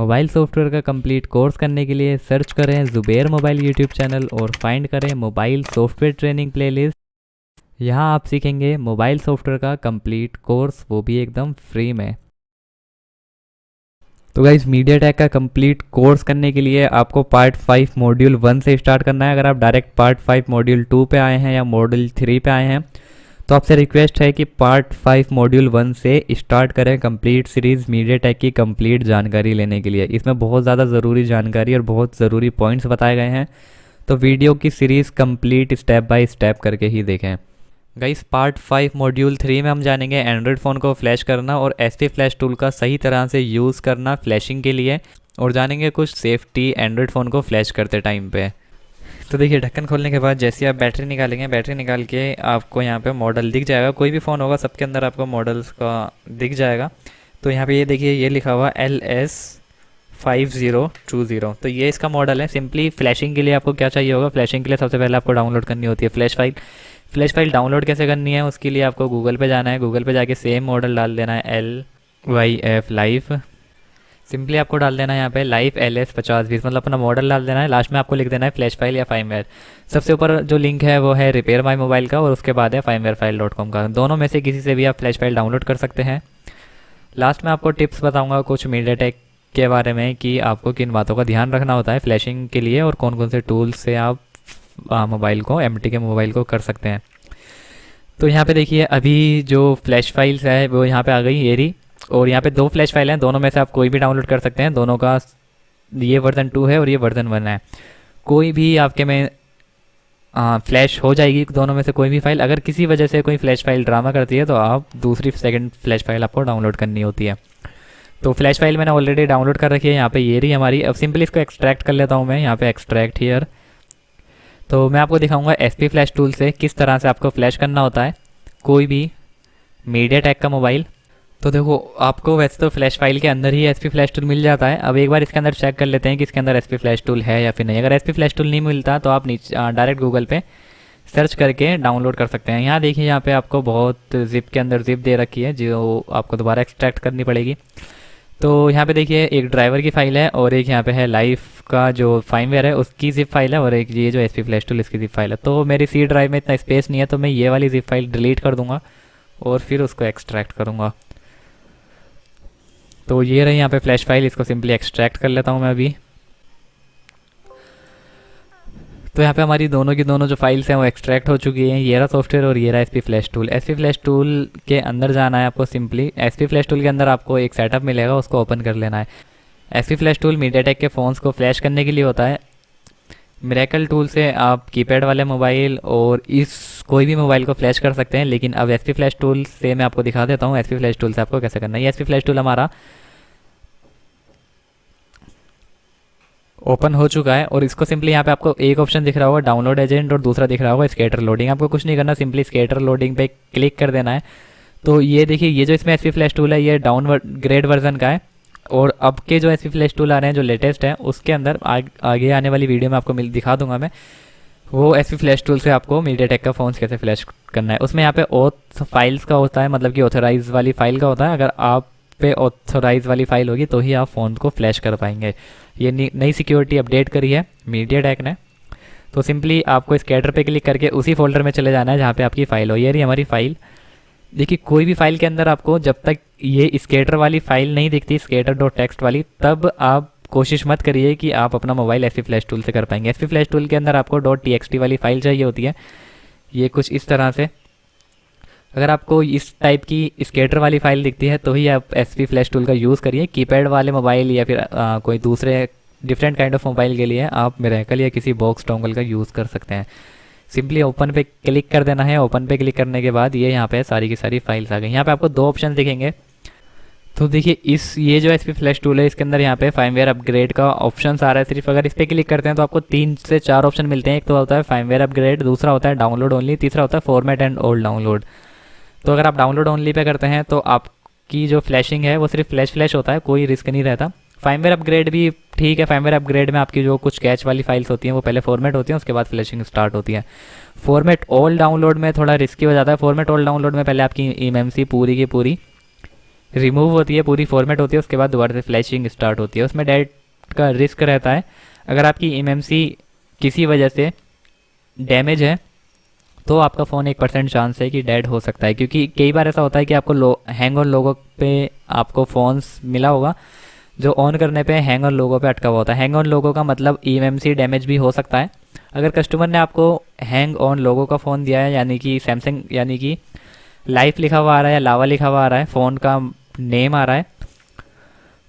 Mobile software का complete course करने के लिए सर्च करें ज़ुबैर मोबाइल यूट्यूब चैनल और फाइंड करें मोबाइल सॉफ्टवेयर ट्रेनिंग प्लेलिस्ट। यहाँ आप सीखेंगे मोबाइल सॉफ्टवेयर का कंप्लीट कोर्स, वो भी एकदम फ्री में। तो गाइस, मीडियाटेक का कंप्लीट कोर्स करने के लिए आपको पार्ट 5 मॉड्यूल 1 से स्टार्ट करना है। अगर आप डायरेक्ट पार्ट 5 मॉड्यूल 2 पे आए हैं या मॉड्यूल 3 पे आए हैं तो आपसे रिक्वेस्ट है कि पार्ट 5 मॉड्यूल 1 से स्टार्ट करें कंप्लीट सीरीज़ मीडियाटेक की कंप्लीट जानकारी लेने के लिए। इसमें बहुत ज़्यादा ज़रूरी जानकारी और बहुत ज़रूरी पॉइंट्स बताए गए हैं, तो वीडियो की series complete step by step करके ही देखें। गाइस, पार्ट 5 मॉड्यूल 3 में हम जानेंगे एंड्रॉयड फ़ोन को फ्लैश करना और एसपी फ्लैश टूल का सही तरह से यूज़ करना फ्लैशिंग के लिए, और जानेंगे कुछ सेफ्टी एंड्रॉयड फ़ोन को फ्लैश करते टाइम पे। तो देखिए, ढक्कन खोलने के बाद जैसे आप बैटरी निकालेंगे, बैटरी निकाल के आपको यहाँ पे मॉडल दिख जाएगा। कोई भी फ़ोन होगा सबके अंदर आपको मॉडल्स का दिख जाएगा। तो यहाँ पे ये देखिए, ये लिखा हुआ LS5020। तो ये इसका मॉडल है। सिंपली फ्लैशिंग के लिए आपको क्या चाहिए होगा, फ्लैशिंग के लिए सबसे पहले आपको डाउनलोड करनी होती है flash file. Flash file download कैसे करनी है, उसके लिए आपको गूगल पे जाना है। गूगल पे जाके सेम मॉडल डाल देना है, LYF लाइफ। सिंपली आपको डाल देना है यहाँ पे लाइफ LS5020, मतलब अपना मॉडल डाल देना है। लास्ट में आपको लिख देना है फ्लैश फाइल या फाइमवेयर। सबसे ऊपर जो लिंक है वो है रिपेयर माई मोबाइल का, और उसके बाद है firmwarefile.com का। दोनों में से किसी से भी आप फ्लैश फाइल डाउनलोड कर सकते हैं। लास्ट में आपको टिप्स बताऊँगा कुछ मीडियाटेक के बारे में कि आपको किन बातों का ध्यान रखना होता है फ्लैशिंग के लिए, और कौन कौन से टूल्स से आप मोबाइल को MT के मोबाइल को कर सकते हैं। तो यहाँ पे देखिए, अभी जो फ्लैश फाइल्स है वो यहाँ पे आ गई ये रही, और यहाँ पे 2 फ्लैश फाइल हैं। दोनों में से आप कोई भी डाउनलोड कर सकते हैं। दोनों का ये वर्जन 2 है और ये वर्जन 1 है। कोई भी आपके में फ्लैश हो जाएगी दोनों में से कोई भी फाइल। अगर किसी वजह से कोई फ्लैश फाइल ड्रामा करती है तो आप दूसरी सेकंड फ्लैश फाइल आपको डाउनलोड करनी होती है। तो फ्लैश फाइल मैंने ऑलरेडी डाउनलोड कर रखी है। यहाँ पे ये रही हमारी। अब सिंपली इसको एक्सट्रैक्ट कर लेता हूँ मैं। यहाँ पे एक्सट्रैक्ट हियर। तो मैं आपको दिखाऊंगा एसपी फ्लैश टूल से किस तरह से आपको फ्लैश करना होता है कोई भी मीडियाटेक का मोबाइल। तो देखो, आपको वैसे तो फ्लैश फाइल के अंदर ही एसपी फ्लैश टूल मिल जाता है। अब एक बार इसके अंदर चेक कर लेते हैं कि इसके अंदर एसपी फ्लैश टूल है या फिर नहीं। अगर एसपी फ्लैश टूल नहीं मिलता तो आप नीचे डायरेक्ट गूगल पे सर्च करके डाउनलोड कर सकते हैं। यहाँ देखिए, यहाँ पे आपको बहुत जिप के अंदर जिप दे रखी है जो आपको दोबारा एक्सट्रैक्ट करनी पड़ेगी। तो यहाँ पे देखिए, एक ड्राइवर की फ़ाइल है और एक यहाँ पे है लाइफ का जो फाइमवेयर है उसकी जिप फाइल है, और एक ये जो एसपी फ्लैश टूल इसकी जिप फाइल है। तो मेरी सी ड्राइव में इतना स्पेस नहीं है, तो मैं ये वाली जिप फाइल डिलीट कर दूँगा और फिर उसको एक्सट्रैक्ट करूँगा। तो ये रही यहाँ पे फ्लैश फाइल। इसको सिंपली एक्सट्रैक्ट कर लेता हूँ मैं अभी। तो यहाँ पे हमारी दोनों की दोनों जो फाइल्स हैं वो एक्सट्रैक्ट हो चुकी हैं। ये रहा सॉफ्टवेयर और ये रहा SP flash tool. SP flash tool के अंदर जाना है आपको। सिंपली एसपी फ्लैश टूल के अंदर आपको एक सेटअप मिलेगा, उसको ओपन कर लेना है। एसपी फ्लैश टूल मीडियाटेक के फ़ोन्स को फ्लैश करने के लिए होता है। मिरेकल टूल से आप कीपैड वाले मोबाइल और इस कोई भी मोबाइल को फ्लैश कर सकते हैं, लेकिन अब एसपी फ्लैश टूल से मैं आपको दिखा देता हूँ एसपी फ्लैश टूल से आपको कैसे करना है। ये एसपी फ्लैश टूल हमारा ओपन हो चुका है, और इसको सिंपली यहाँ पे आपको एक ऑप्शन दिख रहा होगा डाउनलोड एजेंट और दूसरा दिख रहा होगा स्केटर लोडिंग। आपको कुछ नहीं करना, सिंपली स्केटर लोडिंग पे क्लिक कर देना है। तो ये देखिए, ये जो इसमें एसपी फ्लैश टूल है ये डाउन ग्रेड वर्जन का है, और अब के जो एसपी फ्लैश टूल आ रहे हैं जो लेटेस्ट है उसके अंदर आगे आने वाली वीडियो में आपको दिखा दूंगा मैं वो एसपी फ्लैश टूल से आपको मीडियाटेक का फ़ोन कैसे फ्लैश करना है। उसमें यहाँ पे ऑथ फाइल्स का होता है, मतलब कि ऑथराइज वाली फ़ाइल का होता है। अगर आप पे ऑथराइज वाली फ़ाइल होगी तो ही आप फ़ोन को फ्लैश कर पाएंगे। ये नई सिक्योरिटी अपडेट करी है मीडियाटेक ने। तो सिंपली आपको स्कैटर पे क्लिक करके उसी फोल्डर में चले जाना है जहाँ पे आपकी फ़ाइल हो। ये रही हमारी फ़ाइल। देखिए, कोई भी फाइल के अंदर आपको जब तक ये स्केटर वाली फ़ाइल नहीं दिखती, skater.txt वाली, तब आप कोशिश मत करिए कि आप अपना मोबाइल एसपी फ्लैश टूल से कर पाएंगे। एसपी फ्लैश टूल के अंदर आपको .txt वाली फ़ाइल चाहिए होती है, ये कुछ इस तरह से। अगर आपको इस टाइप की स्केटर वाली फ़ाइल दिखती है तो ही आप एसपी फ्लैश टूल का यूज़ करिए। कीपैड वाले मोबाइल या फिर कोई दूसरे डिफरेंट काइंड ऑफ मोबाइल के लिए आप मिरेकल या किसी बॉक्स डोंगल का यूज़ कर सकते हैं। सिंपली ओपन पे क्लिक कर देना है। ओपन पे क्लिक करने के बाद ये यहाँ पे सारी की सारी फाइल्स आ गई। यहाँ पे आपको 2 ऑप्शन दिखेंगे। तो देखिए, ये जो एसपी फ्लैश टूल है इसके अंदर यहाँ पे फाइमवेयर अपग्रेड का ऑप्शन आ रहा है सिर्फ। अगर इस पर क्लिक करते हैं तो आपको 3 से 4 ऑप्शन मिलते हैं। एक तो होता है फाइमवेयर अपग्रेड, दूसरा होता है डाउनलोड ओनली, तीसरा होता है फॉर्मेट एंड ओल्ड डाउनलोड। तो अगर आप डाउनलोड ओनली पे करते हैं तो आपकी जो फ्लैशिंग है वो सिर्फ फ्लैश होता है, कोई रिस्क नहीं रहता। फाइमवेयर अपग्रेड भी ठीक है। फाइमवेयर अपग्रेड में आपकी जो कुछ कैच वाली फाइल्स होती हैं वो पहले फॉर्मेट होती हैं, उसके बाद फ्लैशिंग स्टार्ट होती है। फॉर्मेट ऑल डाउनलोड में थोड़ा रिस्की हो जाता है। फॉर्मेट ऑल डाउनलोड में पहले आपकी एमएमसी पूरी की पूरी रिमूव होती है, पूरी फॉर्मेट होती है, उसके बाद दोबारा से फ्लैशिंग स्टार्ट होती है। उसमें डेड का रिस्क रहता है। अगर आपकी एमएमसी किसी वजह से डैमेज है तो आपका फ़ोन 1% चांस है कि डेड हो सकता है, क्योंकि कई बार ऐसा होता है कि आपको हैंग ऑन लोगों पे आपको फ़ोन्स मिला होगा जो ऑन करने पे हैंग ऑन लोगों पे अटका हुआ होता है। हैंग ऑन लोगों का मतलब ईएमसी डैमेज भी हो सकता है। अगर कस्टमर ने आपको हैंग ऑन लोगों का फ़ोन दिया है, यानी कि सैमसंग, यानी कि लाइफ लिखा हुआ आ रहा है या लावा लिखा हुआ आ रहा है, फ़ोन का नेम आ रहा है,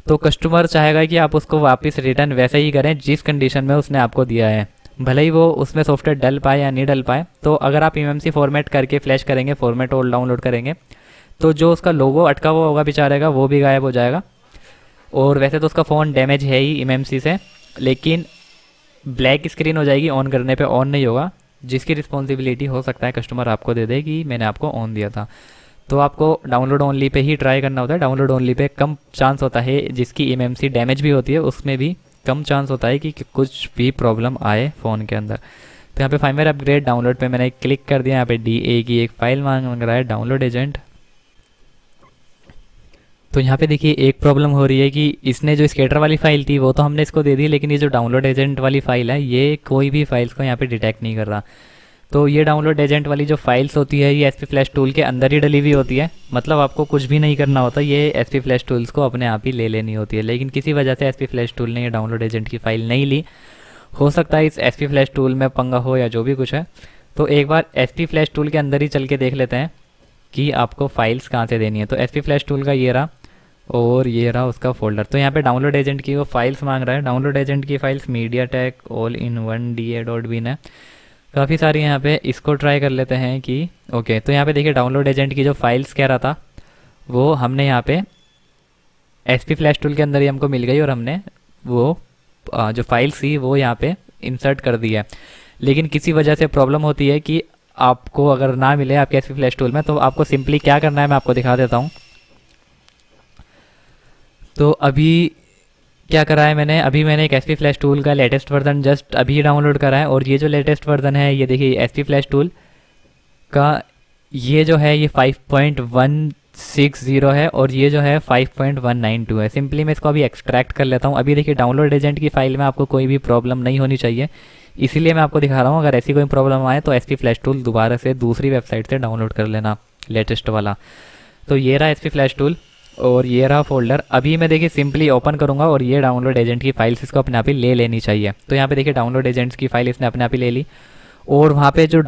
तो कस्टमर चाहेगा कि आप उसको वापस रिटर्न वैसे ही करें जिस कंडीशन में उसने आपको दिया है, भले ही वो उसमें सॉफ्टवेयर डल पाए या नहीं डल पाए। तो अगर आप एमएमसी फॉर्मेट करके फ्लैश करेंगे, फॉर्मेट और डाउनलोड करेंगे, तो जो उसका लोगो अटका हुआ होगा बेचारे का, वो भी गायब हो जाएगा। और वैसे तो उसका फ़ोन डैमेज है ही एमएमसी से, लेकिन ब्लैक स्क्रीन हो जाएगी, ऑन करने पे ऑन नहीं होगा, जिसकी रिस्पॉन्सिबिलिटी हो सकता है कस्टमर आपको दे दे कि मैंने आपको ऑन दिया था। तो आपको डाउनलोड ओनली पे ही ट्राई करना होता है। डाउनलोड ओनली पे कम चांस होता है, जिसकी एमएमसी डैमेज भी होती है उसमें भी कम चांस होता है कि कुछ भी प्रॉब्लम आए फ़ोन के अंदर। तो यहाँ पे फाइवर अपग्रेड डाउनलोड पे मैंने क्लिक कर दिया। यहाँ पे DA की एक फ़ाइल मांग रहा है, डाउनलोड एजेंट। तो यहाँ पे देखिए एक प्रॉब्लम हो रही है कि इसने जो स्केटर वाली फ़ाइल थी वो तो हमने इसको दे दी, लेकिन ये जो डाउनलोड एजेंट वाली फ़ाइल है ये कोई भी फाइल्स को यहाँ पे डिटेक्ट नहीं कर रहा। तो ये डाउनलोड एजेंट वाली जो फाइल्स होती है ये SP फ्लैश टूल के अंदर ही डली हुई होती है, मतलब आपको कुछ भी नहीं करना होता, ये SP फ्लैश टूल्स को अपने आप ही ले लेनी होती है। लेकिन किसी वजह से SP फ्लैश टूल ने ये डाउनलोड एजेंट की फ़ाइल नहीं ली। हो सकता है इस SP फ्लैश टूल में पंगा हो या जो भी कुछ है। तो एक बार SP फ्लैश टूल के अंदर ही चल के देख लेते हैं कि आपको फाइल्स कहाँ से देनी है। तो SP फ्लैश टूल का ये रहा और ये रहा उसका फोल्डर। तो यहाँ पे डाउनलोड एजेंट की वो फाइल्स मांग रहा है। डाउनलोड एजेंट की files MediaTek all in one DA.bin है, काफ़ी सारी यहाँ पे। इसको ट्राई कर लेते हैं कि ओके। तो यहाँ पे देखिए डाउनलोड एजेंट की जो फाइल्स कह रहा था वो हमने यहाँ पे SP फ्लैश टूल के अंदर ही हमको मिल गई, और हमने वो जो फाइल्स थी वो यहाँ पे इंसर्ट कर दी है। लेकिन किसी वजह से प्रॉब्लम होती है कि आपको अगर ना मिले आपके SP फ्लैश टूल में, तो आपको सिंपली क्या करना है मैं आपको दिखा देता हूँ। तो अभी क्या करा है मैंने, अभी मैंने एक SP फ्लैश टूल का लेटेस्ट वर्जन जस्ट अभी डाउनलोड करा है, और ये जो लेटेस्ट वर्जन है ये देखिए SP फ्लैश टूल का ये जो है ये 5.160 है, और ये जो है 5.192 है। सिंपली मैं इसको अभी एक्सट्रैक्ट कर लेता हूँ। अभी देखिए डाउनलोड एजेंट की फ़ाइल में आपको कोई भी प्रॉब्लम नहीं होनी चाहिए, इसीलिए मैं आपको दिखा रहा हूँ। अगर ऐसी कोई प्रॉब्लम आए तो SP फ्लैश टूल दोबारा से दूसरी वेबसाइट से डाउनलोड कर लेना, लेटेस्ट वाला। तो ये रहा SP फ्लैश टूल और ये रहा फोल्डर। अभी मैं देखिए सिंपली ओपन करूंगा और ये डाउनलोड एजेंट की फाइल्स इसको अपने आप ही ले लेनी चाहिए। तो यहाँ पे देखिए डाउनलोड एजेंट्स की फाइल इसने अपने आप ही ले ली, और वहाँ पे जो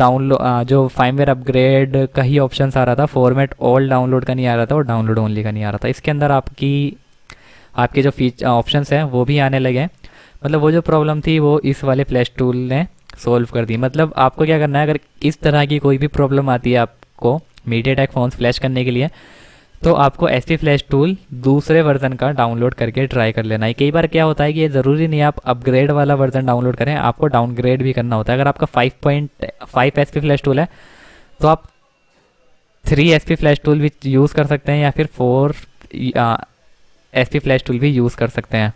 जो फाइमवेयर अपग्रेड का ही ऑप्शन आ रहा था, फॉर्मेट ऑल डाउनलोड का नहीं आ रहा था और डाउनलोड ओनली का नहीं आ रहा था। इसके अंदर आपके जो ऑप्शंस हैं वो भी आने लगे। मतलब वो जो प्रॉब्लम थी वो इस वाले फ्लैश टूल ने सोल्व कर दी। मतलब आपको क्या करना है, अगर इस तरह की कोई भी प्रॉब्लम आती है आपको MediaTek फ़ोन्स फ्लैश करने के लिए, तो आपको SP फ्लैश टूल दूसरे वर्जन का डाउनलोड करके ट्राई कर लेना है। कई बार क्या होता है कि ये ज़रूरी नहीं आप अपग्रेड वाला वर्जन डाउनलोड करें, आपको डाउनग्रेड भी करना होता है। अगर आपका 5.5 SP फ्लैश टूल है तो आप 3 SP फ्लैश टूल भी यूज़ कर सकते हैं, या फिर 4 SP फ्लैश टूल भी यूज़ कर सकते हैं।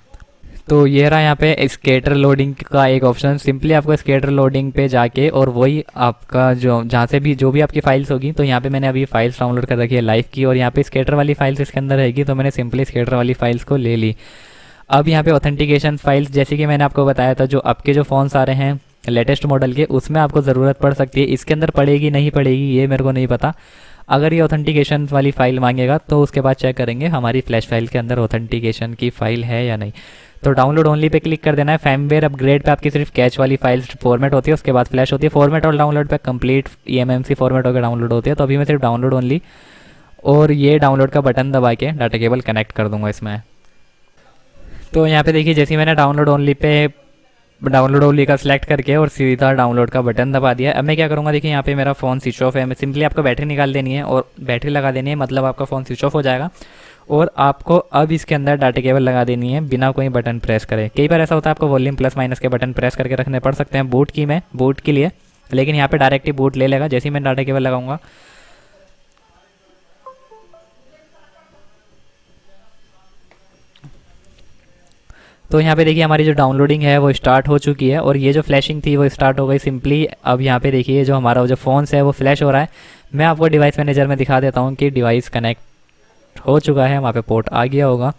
तो ये रहा यहाँ पे स्केटर लोडिंग का एक ऑप्शन। सिंपली आपको स्केटर लोडिंग पे जाके, और वही आपका जो जहाँ से भी जो भी आपकी फाइल्स होगी, तो यहाँ पे मैंने अभी फाइल्स डाउनलोड कर रखी है लाइव की, और यहाँ पे स्केटर वाली फाइल्स इसके अंदर रहेगी, तो मैंने सिंपली स्केटर वाली फाइल्स को ले ली। अब यहाँ पे ऑथेंटिकेशन फाइल्स, जैसे कि मैंने आपको बताया था, जो आपके जो फ़ोन्स आ रहे हैं लेटेस्ट मॉडल के, उसमें आपको ज़रूरत पड़ सकती है। इसके अंदर पड़ेगी नहीं पड़ेगी ये मेरे को नहीं पता। अगर ये ऑथेंटिकेशन वाली फ़ाइल मांगेगा तो उसके बाद चेक करेंगे हमारी फ्लैश फाइल के अंदर ऑथेंटिकेशन की फ़ाइल है या नहीं। तो डाउनलोड ओनली पे क्लिक कर देना है। फर्मवेयर अपग्रेड पे आपकी सिर्फ कैच वाली फाइल्स फॉर्मेट होती है, उसके बाद फ्लैश होती है। फॉर्मेट और डाउनलोड पे कंप्लीट eMMC फॉर्मेट होकर डाउनलोड होती है। तो अभी मैं सिर्फ डाउनलोड ओनली और ये डाउनलोड का बटन दबा के डाटा केबल कनेक्ट कर दूंगा इसमें। तो यहाँ पे देखिए जैसे मैंने डाउनलोड ओनली का सिलेक्ट करके और सीधा डाउनलोड का बटन दबा दिया। अब मैं क्या करूँगा, देखिए यहाँ पे मेरा फ़ोन स्विच ऑफ है। मैं सिंपली आपको बैटरी निकाल देनी है और बैटरी लगा देनी है, मतलब आपका फ़ोन स्विच ऑफ हो जाएगा। और आपको अब इसके अंदर डाटा केबल लगा देनी है बिना कोई बटन प्रेस करे। कई बार ऐसा होता है आपको वॉल्यूम प्लस माइनस के बटन प्रेस करके रखने पड़ सकते हैं बूट के लिए, लेकिन यहाँ पे डायरेक्ट ही बूट ले लेगा जैसे ही मैं डाटा केबल लगाऊंगा। तो यहाँ पे देखिए हमारी जो डाउनलोडिंग है वो स्टार्ट हो चुकी है, और ये जो फ्लैशिंग थी वो स्टार्ट हो गई सिंपली। अब यहाँ पे देखिए जो हमारा जो फ़ोन है वो फ्लैश हो रहा है। मैं आपको डिवाइस मैनेजर में दिखा देता हूँ कि डिवाइस कनेक्ट हो चुका है, वहाँ पे पोर्ट आ गया होगा।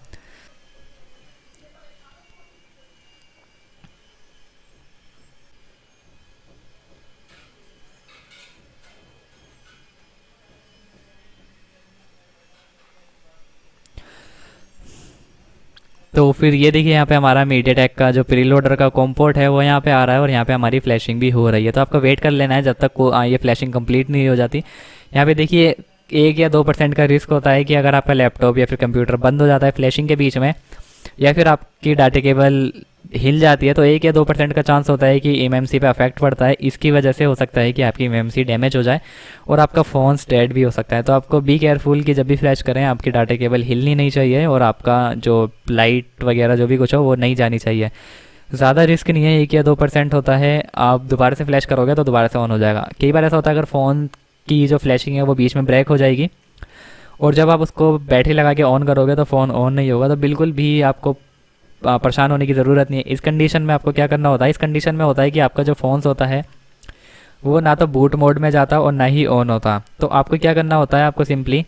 तो फिर ये देखिए यहाँ पे हमारा मीडियाटेक का जो प्रीलोडर का कॉम पोर्ट है वो यहाँ पे आ रहा है और यहाँ पे हमारी फ्लैशिंग भी हो रही है। तो आपको वेट कर लेना है जब तक ये फ्लैशिंग कंप्लीट नहीं हो जाती। यहाँ पे देखिए 1 या 2% का रिस्क होता है कि अगर आपका लैपटॉप या फिर कंप्यूटर बंद हो जाता है फ्लैशिंग के बीच में, या फिर आपकी डाटा केबल हिल जाती है, तो 1 या 2% का चांस होता है कि एमएमसी पे अफेक्ट पड़ता है। इसकी वजह से हो सकता है कि आपकी एमएमसी डैमेज हो जाए और आपका फ़ोन डेड भी हो सकता है। तो आपको बी केयरफुल कि जब भी फ्लैश करें आपकी डाटा केबल हिलनी नहीं चाहिए और आपका जो लाइट वगैरह जो भी कुछ हो वो नहीं जानी चाहिए। ज़्यादा रिस्क नहीं है, 1 या 2% होता है। आप दोबारा से फ्लैश करोगे तो दोबारा से ऑन हो जाएगा। कई बार ऐसा होता है अगर फ़ोन की जो फ्लैशिंग है वो बीच में ब्रेक हो जाएगी और जब आप उसको बैटरी लगा के ऑन करोगे तो फ़ोन ऑन नहीं होगा। तो बिल्कुल भी आपको परेशान होने की ज़रूरत नहीं है। इस कंडीशन में आपको क्या करना होता है, इस कंडीशन में होता है कि आपका जो फ़ोन होता है वो ना तो बूट मोड में जाता और ना ही ऑन होता। तो आपको क्या करना होता है, आपको सिंपली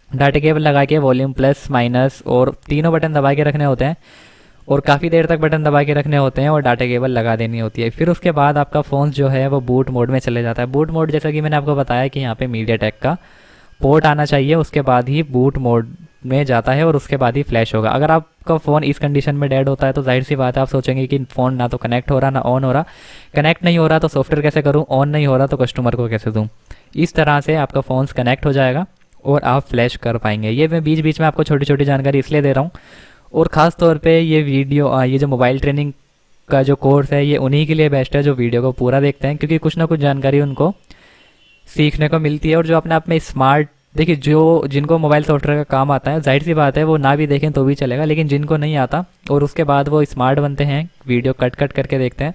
डाटा केबल लगा के वॉल्यूम प्लस माइनस और तीनों बटन दबा के रखने होते हैं और काफ़ी देर तक बटन दबा के रखने होते हैं और डाटा केबल लगा देनी होती है। फिर उसके बाद आपका फ़ोन जो है वो बूट मोड में चले जाता है। बूट मोड जैसा कि मैंने आपको बताया कि यहाँ पे मीडियाटेक का पोर्ट आना चाहिए, उसके बाद ही बूट मोड में जाता है और उसके बाद ही फ्लैश होगा। अगर आपका फ़ोन इस कंडीशन में डेड होता है तो जाहिर सी बात है आप सोचेंगे कि फ़ोन ना तो कनेक्ट हो रहा ना ऑन हो रहा। कनेक्ट नहीं हो रहा तो सॉफ्टवेयर कैसे करूँ, ऑन नहीं हो रहा तो कस्टमर को कैसे दूँ। इस तरह से आपका फ़ोन कनेक्ट हो जाएगा और आप फ्लैश कर पाएंगे। ये मैं बीच बीच में आपको छोटी छोटी जानकारी इसलिए दे रहा हूँ और ख़ास तौर पे ये वीडियो ये जो मोबाइल ट्रेनिंग का जो कोर्स है ये उन्हीं के लिए बेस्ट है जो वीडियो को पूरा देखते हैं, क्योंकि कुछ ना कुछ जानकारी उनको सीखने को मिलती है। और जो अपने आप में स्मार्ट, देखिए जो जिनको मोबाइल सॉफ्टवेयर का काम आता है जाहिर सी बात है वो ना भी देखें तो भी चलेगा, लेकिन जिनको नहीं आता और उसके बाद वो स्मार्ट बनते हैं, वीडियो कट कट करके देखते हैं,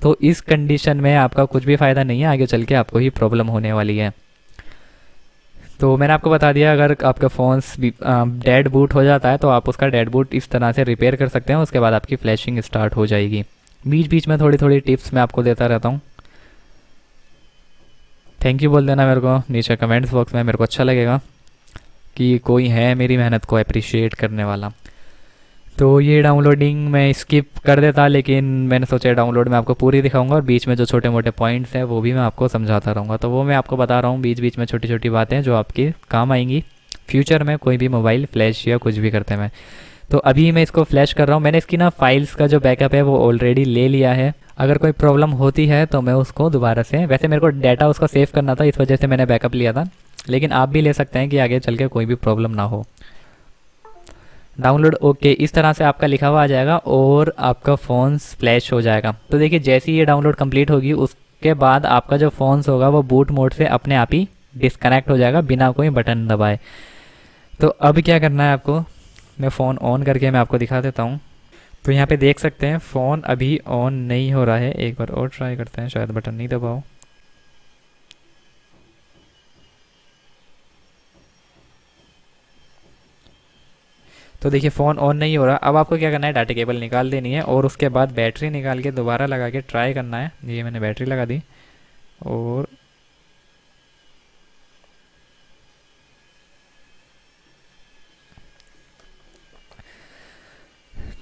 तो इस कंडीशन में आपका कुछ भी फ़ायदा नहीं है, आगे चल के आपको ही प्रॉब्लम होने वाली है। तो मैंने आपको बता दिया अगर आपका फ़ोन डेड बूट हो जाता है तो आप उसका डेड बूट इस तरह से रिपेयर कर सकते हैं, उसके बाद आपकी फ्लैशिंग स्टार्ट हो जाएगी। बीच बीच में थोड़ी थोड़ी टिप्स मैं आपको देता रहता हूँ। थैंक यू बोल देना मेरे को नीचे कमेंट्स बॉक्स में, मेरे को अच्छा लगेगा कि कोई है मेरी मेहनत को अप्रिशिएट करने वाला। तो ये डाउनलोडिंग मैं स्किप कर देता, लेकिन मैंने सोचा डाउनलोड में आपको पूरी दिखाऊंगा और बीच में जो छोटे मोटे पॉइंट्स हैं वो भी मैं आपको समझाता रहूँगा। तो वो मैं आपको बता रहा हूँ बीच बीच में छोटी छोटी बातें जो आपके काम आएंगी फ्यूचर में कोई भी मोबाइल फ्लैश या कुछ भी करते हैं। तो अभी मैं इसको फ्लैश कर रहा हूँ। मैंने इसकी ना फाइल्स का जो बैकअप है वो ऑलरेडी ले लिया है। अगर कोई प्रॉब्लम होती है तो मैं उसको दोबारा से, वैसे मेरे को डाटा उसका सेव करना था इस वजह से मैंने बैकअप लिया था, लेकिन आप भी ले सकते हैं कि आगे चल के कोई भी प्रॉब्लम ना हो। डाउनलोड ओके इस तरह से आपका लिखा हुआ आ जाएगा और आपका फ़ोन फ्लैश हो जाएगा। तो देखिए जैसे ही ये डाउनलोड कंप्लीट होगी उसके बाद आपका जो फ़ोन होगा वो बूट मोड से अपने आप ही डिस्कनेक्ट हो जाएगा बिना कोई बटन दबाए। तो अब क्या करना है आपको, मैं फ़ोन ऑन करके मैं आपको दिखा देता हूँ। तो यहाँ पे देख सकते हैं फ़ोन अभी ऑन नहीं हो रहा है। एक बार और ट्राई करते हैं, शायद बटन नहीं दबाओ। तो देखिए फ़ोन ऑन नहीं हो रहा। अब आपको क्या करना है, डाटा केबल निकाल देनी है और उसके बाद बैटरी निकाल के दोबारा लगा के ट्राई करना है। ये मैंने बैटरी लगा दी और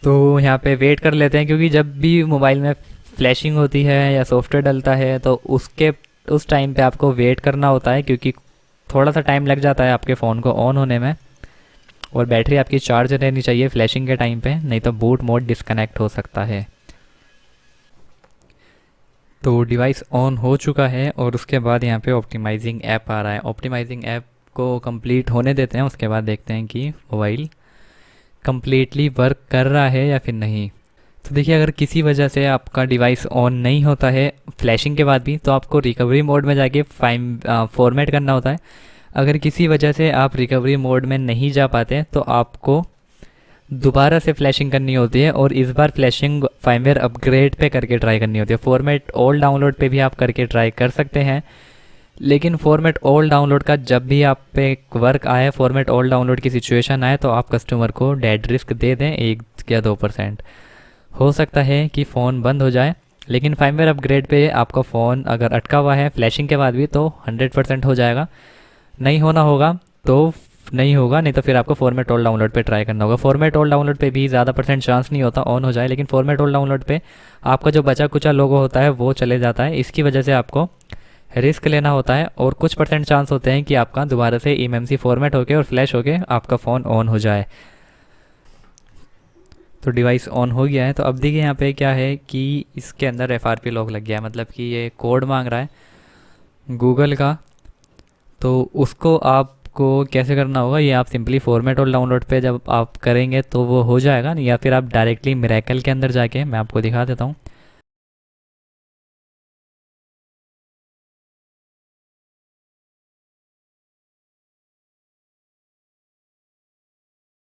तो यहाँ पे वेट कर लेते हैं, क्योंकि जब भी मोबाइल में फ्लैशिंग होती है या सॉफ्टवेयर डलता है तो उस टाइम पे आपको वेट करना होता है, क्योंकि थोड़ा सा टाइम लग जाता है आपके फ़ोन को ऑन होने में और बैटरी आपकी चार्ज रहनी चाहिए फ्लैशिंग के टाइम पे, नहीं तो बूट मोड डिस्कनेक्ट हो सकता है। तो डिवाइस ऑन हो चुका है और उसके बाद यहाँ पे ऑप्टिमाइजिंग ऐप आ रहा है। ऑप्टिमाइजिंग ऐप को कंप्लीट होने देते हैं, उसके बाद देखते हैं कि मोबाइल कम्प्लीटली वर्क कर रहा है या फिर नहीं। तो देखिए अगर किसी वजह से आपका डिवाइस ऑन नहीं होता है फ्लैशिंग के बाद भी तो आपको रिकवरी मोड में जाके फॉर्मेट करना होता है। अगर किसी वजह से आप रिकवरी मोड में नहीं जा पाते तो आपको दोबारा से फ्लैशिंग करनी होती है और इस बार फ्लैशिंग फार्मवेयर अपग्रेड पे करके ट्राई करनी होती है। फॉर्मेट ऑल डाउनलोड पे भी आप करके ट्राई कर सकते हैं, लेकिन फॉर्मेट ऑल डाउनलोड का जब भी आप पे वर्क आए, फॉर्मेट ऑल डाउनलोड की सिचुएशन आए तो आप कस्टमर को डेड रिस्क दे दें 1 या 2%। हो सकता है कि फ़ोन बंद हो जाए, लेकिन फार्मवेयर अपग्रेड पे आपका फ़ोन अगर अटका हुआ है फ्लैशिंग के बाद भी तो 100% हो जाएगा। नहीं होना होगा तो नहीं होगा, नहीं तो फिर आपको फॉर्मेट ऑल डाउनलोड पे ट्राई करना होगा। फॉर्मेट ऑल डाउनलोड पे भी ज़्यादा परसेंट चांस नहीं होता ऑन हो जाए, लेकिन फॉर्मेट ऑल डाउनलोड पे आपका जो बचा कुचा लोगो होता है वो चले जाता है। इसकी वजह से आपको रिस्क लेना होता है और कुछ परसेंट चांस होते हैं कि आपका दोबारा से eMMC फॉर्मेट होके और फ्लैश होके आपका फ़ोन ऑन हो जाए। तो डिवाइस ऑन हो गया है। तो अब देखिए यहाँ पे क्या है कि इसके अंदर FRP लॉक लग गया है, मतलब कि ये कोड मांग रहा है गूगल का। तो उसको आपको कैसे करना होगा, ये आप सिंपली फॉर्मेट और डाउनलोड पे जब आप करेंगे तो वो हो जाएगा, या फिर आप डायरेक्टली मिरेकल के अंदर जाके, मैं आपको दिखा देता हूँ,